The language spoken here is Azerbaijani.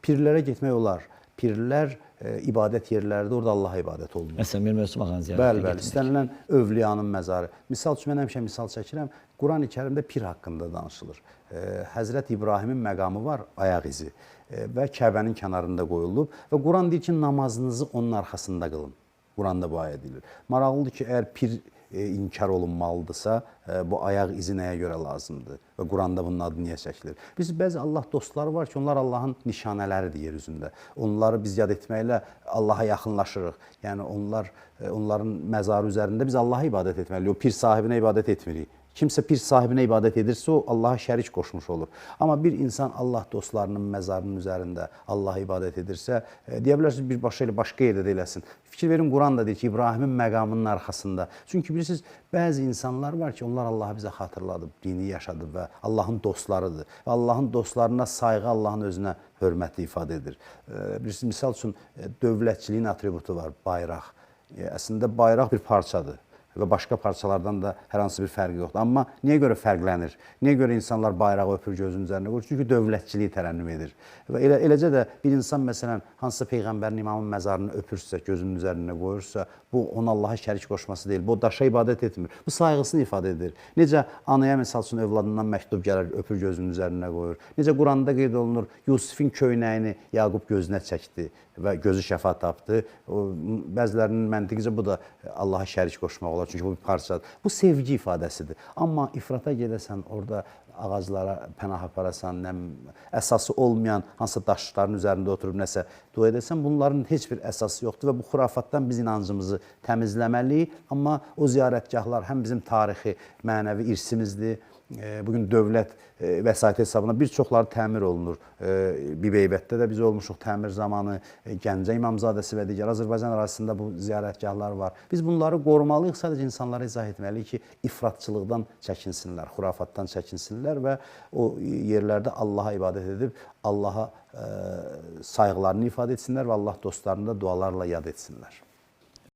Pirlərə getmək olar. Pirlər ibadət yerləridir, orada Allaha ibadət olunur. Məsələn, Mir Mövsüm ağanın ziyarətinə Bəli, istənilən övliyanın məzarı. Misal üçün, mən həmişə misal çəkirəm, Quran-ı Kərimdə pir haqqında danışılır. Həzrət İbrahimin məqamı var, ayaq izi və Kəbənin kənarında qoyulub və Quran deyir ki, namazınızı onun arxasında qılın. Quranda bu ayə deyilir. Maraqlıdır ki, əgər pir inkar olunmalıdırsa, bu ayaq izi nəyə görə lazımdır və Quranda bunun adı niyə çəkilir? Biz bəzi Allah dostları var ki, onlar Allahın nişanələridir yer üzündə. Onları biz yad etməklə Allaha yaxınlaşırıq. Yəni onların məzarı üzərində biz Allaha ibadət etməliyik. O pir sahibinə ibadət etmirik. Kimsə pir sahibinə ibadət edirsə, o Allaha şərik qoşmuş olur. Amma bir insan Allah dostlarının məzarının üzərində Allaha ibadət edirsə, deyə bilərsiniz, birbaşa ilə başqa yerdə də eləsin. Fikir verin, Quran da deyir ki, İbrahimin məqamının arxasında. Çünki bilirsiniz, bəzi insanlar var ki, onlar Allahı bizə xatırladıb, dini yaşadıb və Allahın dostlarıdır. Və Allahın dostlarına sayğı Allahın özünə hörməti ifadə edir. Bilirsiniz, misal üçün, dövlətçiliyin atributu var, bayraq. Əslində, bayraq bir parçadır. Və başqa parçalardan da hər hansı bir fərqi yoxdur. Amma niyə görə fərqlənir? Niyə görə insanlar bayrağı öpür, gözünün üzərində qoyur? Çünki dövlətçiliyi tərənnüm edir. Və eləcə də bir insan, məsələn, hansısa Peyğəmbərin, imamın məzarını öpürsə, gözünün üzərində qoyursa, bu ona Allaha şərik qoşması deyil. Bu daşa ibadət etmir. Bu sayğısını ifadə edir. Necə anaya, məsəl üçün, övladından məktub gəlir, öpür, gözünün üzərində qoyur. Necə Quranda qeyd olunur, Yusifin köynəyini Yaqub gözünə çəkdi və gözü şəfa tapdı. Bəzilərinin məntiqicə bu da Allaha şərik qoşmaq olar. Çünki bu bir parçadır. Bu sevgi ifadəsidir. Amma ifrata gedəsən, orada ağaclara pənah aparasan, əsası olmayan hansısa daşların üzərində oturub nəsə dua edəsən, bunların heç bir əsası yoxdur və bu xurafatdan biz inancımızı təmizləməliyik. Amma o ziyarətgahlar həm bizim tarixi, mənəvi irsimizdir. Bugün dövlət vəsait hesabına bir çoxları təmir olunur. Bibeybətdə də biz olmuşuq təmir zamanı, Gəncə İmamzadəsi və digər Azərbaycan arasında bu ziyarətgahlar var. Biz bunları qorumalıyıq, sadəcə insanlara izah etməliyik ki, ifratçılıqdan çəkinsinlər, xurafatdan çəkinsinlər və o yerlərdə Allaha ibadət edib, Allaha sayğılarını ifadə etsinlər və Allah dostlarını da dualarla yad etsinlər.